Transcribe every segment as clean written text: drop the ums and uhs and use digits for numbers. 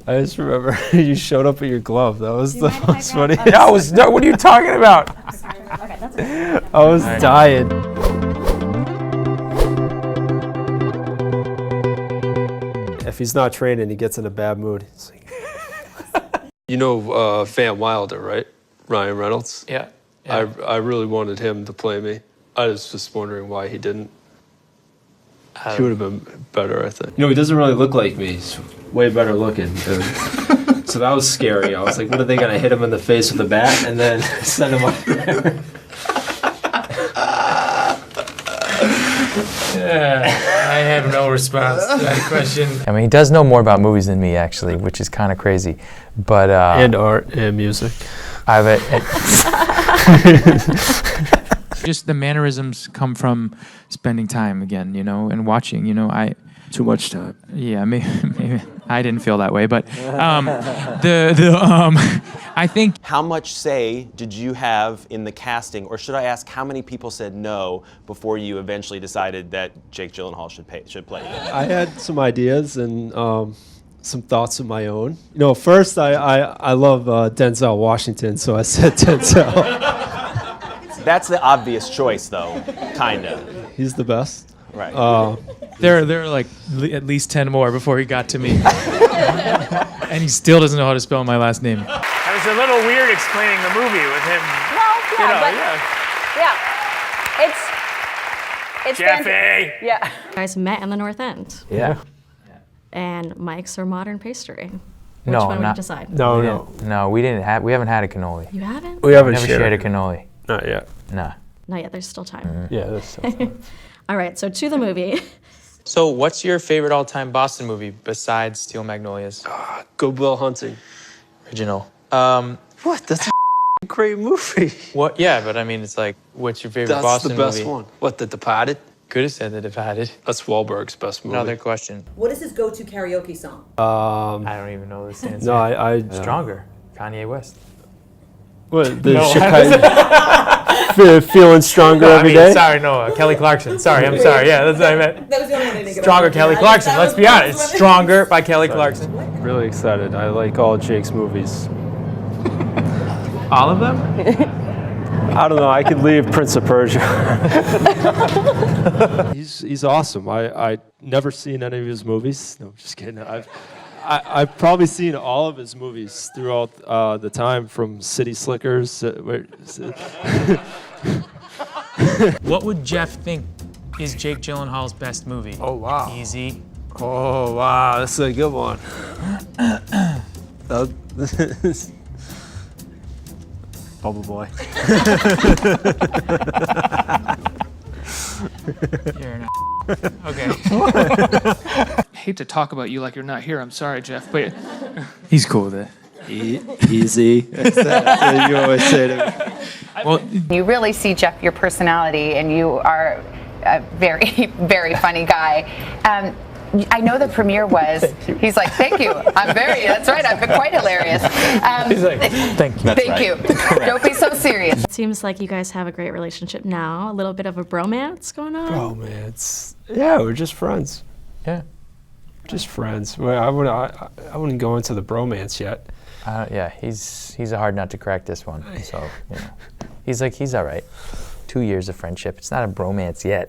I just remember you showed up with your glove. That was the most funny. Yeah, I was. No, what are you talking about? Okay, that's okay. I was dying. If he's not training, he gets in a bad mood. You know Van Wilder, right? Ryan Reynolds? Yeah. I really wanted him to play me. I was just wondering why he didn't. He would have been better, I think. You know, he doesn't really look like me. He's way better looking. So that was scary. I was like, what are they going to hit him in the face with a bat and then send him up there? I have no response to that question. I mean, he does know more about movies than me, actually, which is kind of crazy. But and art and music. Just the mannerisms come from spending time again, you know, and watching, you know, Too much time. yeah, maybe I didn't feel that way, but I think How much say did you have in the casting, or should I ask how many people said no before you eventually decided that Jake Gyllenhaal should play you? I had some ideas and some thoughts of my own. You know, first I love Denzel Washington, so I said Denzel. That's the obvious choice, though, kinda. He's the best. Right. there are like at least 10 more before he got to me. And he still doesn't know how to spell my last name. It was a little weird explaining the movie with him. Well, yeah, yeah. it's Jeffy! yeah. You guys met in the North End, yeah. and Mike's are modern pastry. Which No, one would you not- decide? No, we haven't had a cannoli. You haven't? We haven't Never shared a cannoli. Not yet. Nah. Not yet. There's still time. Yeah, that's so fun. All right. So to the movie. So what's your favorite all-time Boston movie besides Steel Magnolias? Good Will Hunting. Original. What? That's a great movie. What? Yeah, but I mean, it's like, what's your favorite That's Boston the best movie? one. What, The Departed? Could have said The Departed. That's Wahlberg's best movie. Another question. What is his go-to karaoke song? I don't even know this answer. No, I Stronger. Kanye West. What, the No, feeling stronger every day? Sorry, no, Kelly Clarkson. Sorry, I'm sorry. Yeah, that's what I meant. That was the only one I didn't get. Stronger Kelly Clarkson. Let's be honest. Stronger by Kelly Clarkson. Really excited. I like all Jake's movies. All of them? I don't know. I could leave Prince of Persia. He's awesome. I never seen any of his movies. No, just kidding. I've probably seen all of his movies throughout the time, from City Slickers. What would Jeff think is Jake Gyllenhaal's best movie? Oh wow. Easy. Oh wow, that's a good one. Bubble Boy. You're an Okay. I hate to talk about you like you're not here. I'm sorry, Jeff, but He's cool with it. Easy. That's what you always say to me. Well, You really see, Jeff, your personality, and you are a very, very funny guy. I know the premiere was, he's like, thank you. That's right, I've been quite hilarious. He's like, thank you. Thank you. Don't be so serious. It seems like you guys have a great relationship now. A little bit of a bromance going on. Bromance. Yeah, we're just friends. Yeah. Just friends. Well, I wouldn't go into the bromance yet. Yeah, he's a hard nut to crack, this one. So, you know, he's all right. 2 years of friendship. It's not a bromance yet.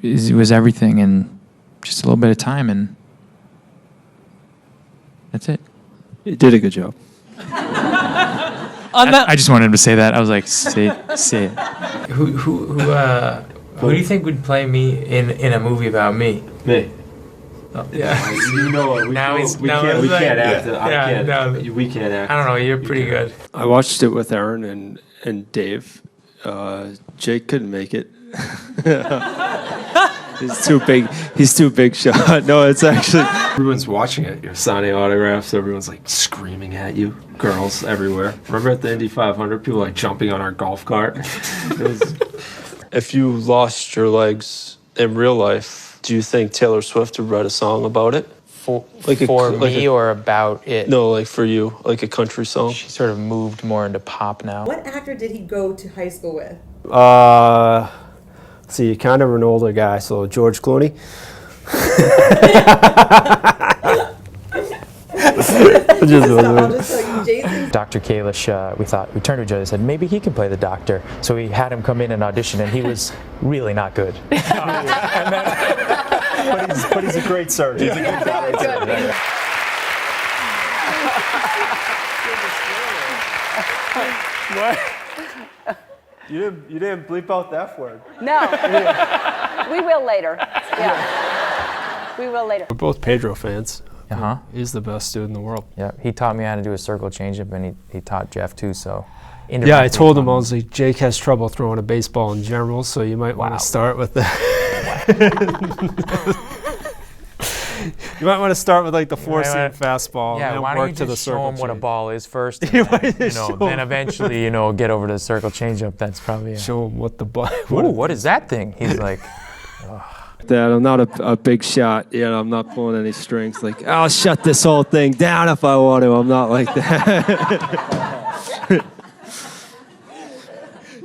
it was everything and just a little bit of time, and that's it. You did a good job. I just wanted him to say that. I was like, say it. Who do you think would play me in a movie about me? Me. Oh, yeah. You know what? We can't act. We can't act. I don't know. You're pretty good. I watched it with Aaron and Dave. Jake couldn't make it. He's too big shot. No, it's actually everyone's watching it. You're signing autographs. Everyone's like screaming at you. Girls everywhere. Remember at the Indy 500, people like jumping on our golf cart. If you lost your legs in real life, do you think Taylor Swift would write a song about it? For me or about it? No, like for you, like a country song. She sort of moved more into pop now. What actor did he go to high school with? See, kind of an older guy, so George Clooney. I'll just tell you, Jason. Dr. Kalish, we turned to each other and said, maybe he can play the doctor. So we had him come in and audition, and he was really not good. But he's a great surgeon. He's a great surgeon. What? You didn't bleep out the F word. No. We will later. Yeah. We will later. We're both Pedro fans. Uh-huh. He's the best dude in the world. Yeah, he taught me how to do a circle changeup, and he taught Jeff too. So. Yeah, I told him, I was like, Jake has trouble throwing a baseball in general, so you might want to start with the. You might want to start with like the four-seam fastball, and why then don't work you to the just circle show him what a change. ball is first, and then eventually, get over to the circle changeup. That's probably show him what the ball. Ooh, what is that thing? He's like, That I'm not a big shot. I'm not pulling any strings. Like, I'll shut this whole thing down if I want to. I'm not like that.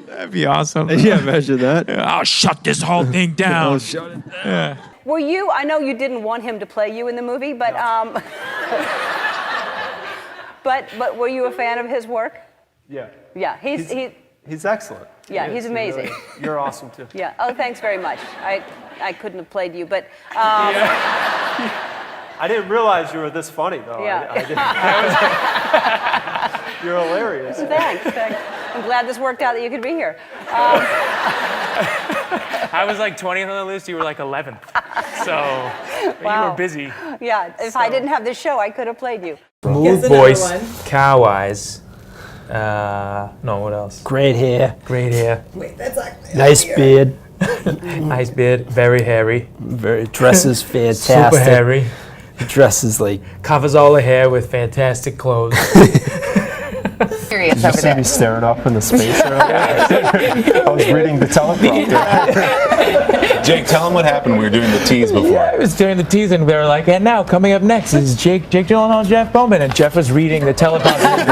That'd be awesome. Yeah, imagine that. I'll shut this whole thing down. I'll shut it down. Were you, I know you didn't want him to play you in the movie, but but were you a fan of his work? Yeah. Yeah, He's excellent. Yeah, he's amazing. Really, you're awesome too. Yeah. Oh, thanks very much. I couldn't have played you, but. I didn't realize you were this funny though. Yeah. You're hilarious. Thanks. I'm glad this worked out that you could be here. I was like 20th on the list. You were like 11th. So Wow. you were busy. Yeah. If I didn't have this show, I could have played you. smooth voice, cow eyes. No, what else? Great hair. Great hair. Wait, that's actually Nice beard. Nice beard. Very hairy. Dresses fantastic. Super hairy. Dresses like. Covers all the hair with fantastic clothes. Serious Did you over see there. me staring up in the space earlier? I was reading the teleprompter. Jake, tell him what happened. We were doing the tease before. Yeah, I was doing the tease, and they were like, and now coming up next is Jake Gyllenhaal, Jeff Bauman, and Jeff was reading the teleprompter.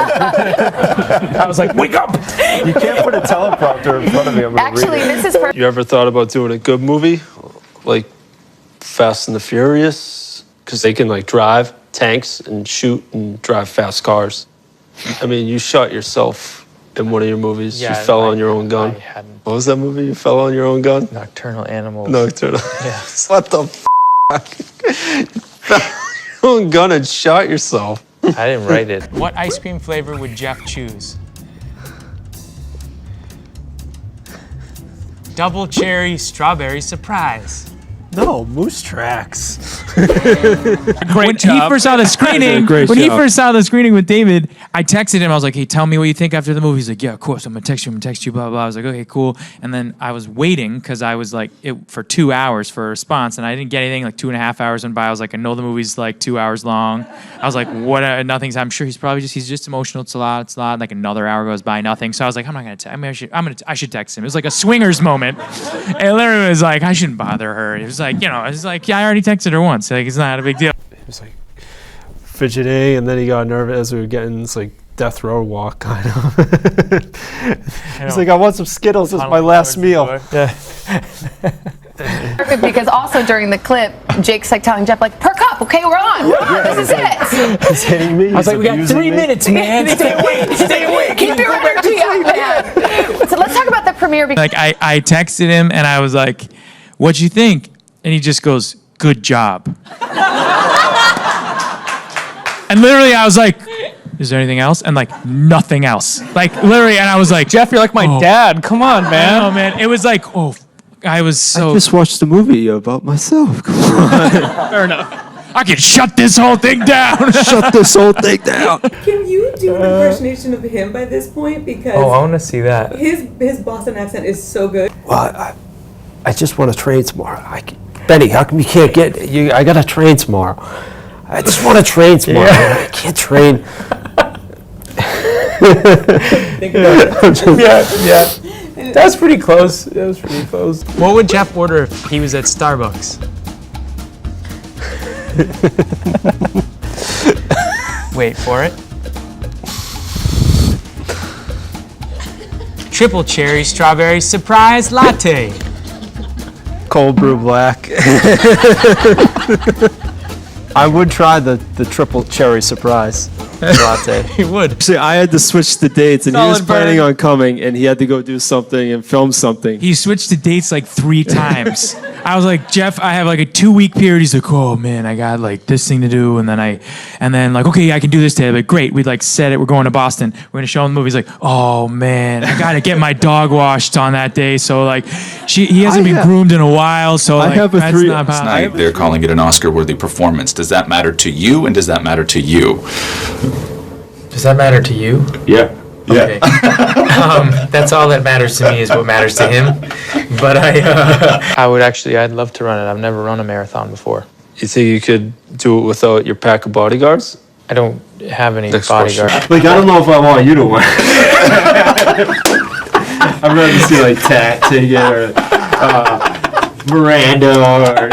I was like, wake up! You can't put a teleprompter in front of me. I'm gonna Actually, read it. this is for You ever thought about doing a good movie, like Fast and the Furious? Because they can like drive tanks and shoot and drive fast cars. I mean, you shot yourself in one of your movies. Yeah, you fell on your own gun. I hadn't. What was that movie? You fell on your own gun? Nocturnal Animals. Nocturnal. Yeah. What the f***? You fell on your own gun and shot yourself. I didn't write it. What ice cream flavor would Jeff choose? Double cherry strawberry surprise. No, Moose Tracks. When he first saw the screening, with David, I texted him. I was like, "Hey, tell me what you think after the movie." He's like, "Yeah, of course. I'm gonna text you. Blah blah blah." I was like, "Okay, cool." And then I was waiting because I was like, for 2 hours for a response, and I didn't get anything. Like 2.5 hours went by. I was like, "I know the movie's like 2 hours long." I was like, "What?" Nothing's. I'm sure he's just emotional. It's a lot. Like another hour goes by, nothing. So I was like, "I'm not gonna text. I should text him." It was like a swingers moment. And Larry was like, "I shouldn't bother her." It was like, it's like, yeah, I already texted her once. Like, it's not a big deal. He was like fidgeting, and then he got nervous as we were getting this like death row walk kind of. He's like, I want some Skittles as my last meal. Yeah. Perfect, because also during the clip, Jake's like telling Jeff, like, perk up, okay, we're on. This is it. He's hitting me. I was like, we got 3 minutes, man. Stay awake. Keep your energy up, man. So let's talk about the premiere. Like, I texted him and I was like, "What'd you think?" And he just goes, "Good job." And literally, I was like, "Is there anything else?" And like, nothing else. Like, literally, and I was like, Jeff, you're like my dad. Come on, man. Oh man, it was like, I was so. I just watched the movie about myself. Come on. Fair enough. I can shut this whole thing down. Shut this whole thing down. Can you do an impersonation of him by this point? Because Oh, I want to see that. his Boston accent is so good. Well, I just want to train tomorrow. Benny, how come you can't get you? I gotta train tomorrow. I just want to train tomorrow. I can't train. Think about it. Yeah. That's pretty close. That was pretty close. What would Jeff order if he was at Starbucks? Wait for it. Triple cherry strawberry surprise latte. Cold brew black. I would try the triple cherry surprise. latte. He would. Actually, I had to switch the dates, and he was Solid planning burn. on coming, and he had to go do something and film something. He switched the dates like 3 times. I was like, Jeff, I have like a 2-week period. He's like, oh man, I got like this thing to do, and then like, okay, I can do this day. Like, great. We like said it. We're going to Boston. We're gonna show him the movie. He's like, oh man, I gotta get my dog washed on that day. So like, he hasn't been groomed in a while. So like, have a that's three- not possible. Tonight, they're calling it an Oscar-worthy performance. Does that matter to you, and does that matter to you? Does that matter to you? Yeah. Okay. That's all that matters to me is what matters to him. But I'd love to run it. I've never run a marathon before. You think you could do it without your pack of bodyguards? I don't have any Next question. bodyguards. Like, I don't know if I want you to win. I'd rather see like Tat take it, or Miranda, or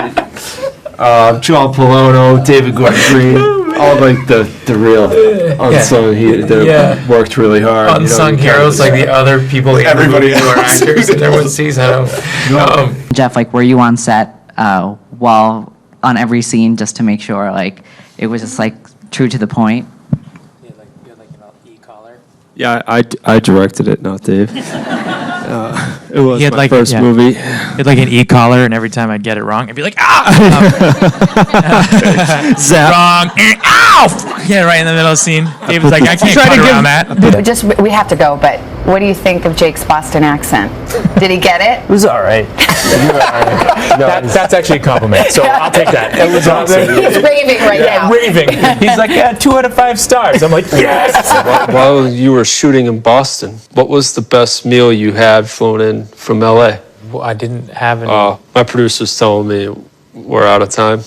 John Polono, David Gordon Green, all like the real unsung that worked really hard. unsung heroes, like the other people in Everybody the movie who are else. actors that everyone sees. I don't. Jeff, like, were you on set while on every scene just to make sure like it was just like true to the point? Yeah, I directed it, not Dave. It was He had my like first movie. He had like an e-collar, and every time I'd get it wrong, I'd be like, ah, Zap. wrong, ow, yeah, right in the middle of the scene. David's like, I can't cut around that. We have to go, but what do you think of Jake's Boston accent? Did he get it? It was all right. That's actually a compliment, so I'll take that. It was awesome. He's raving right now. Raving. He's like, yeah, 2 out of 5 stars. I'm like, yes. While you were shooting in Boston, what was the best meal you had flown in from LA? Well, I didn't have any. My producer's telling me we're out of time.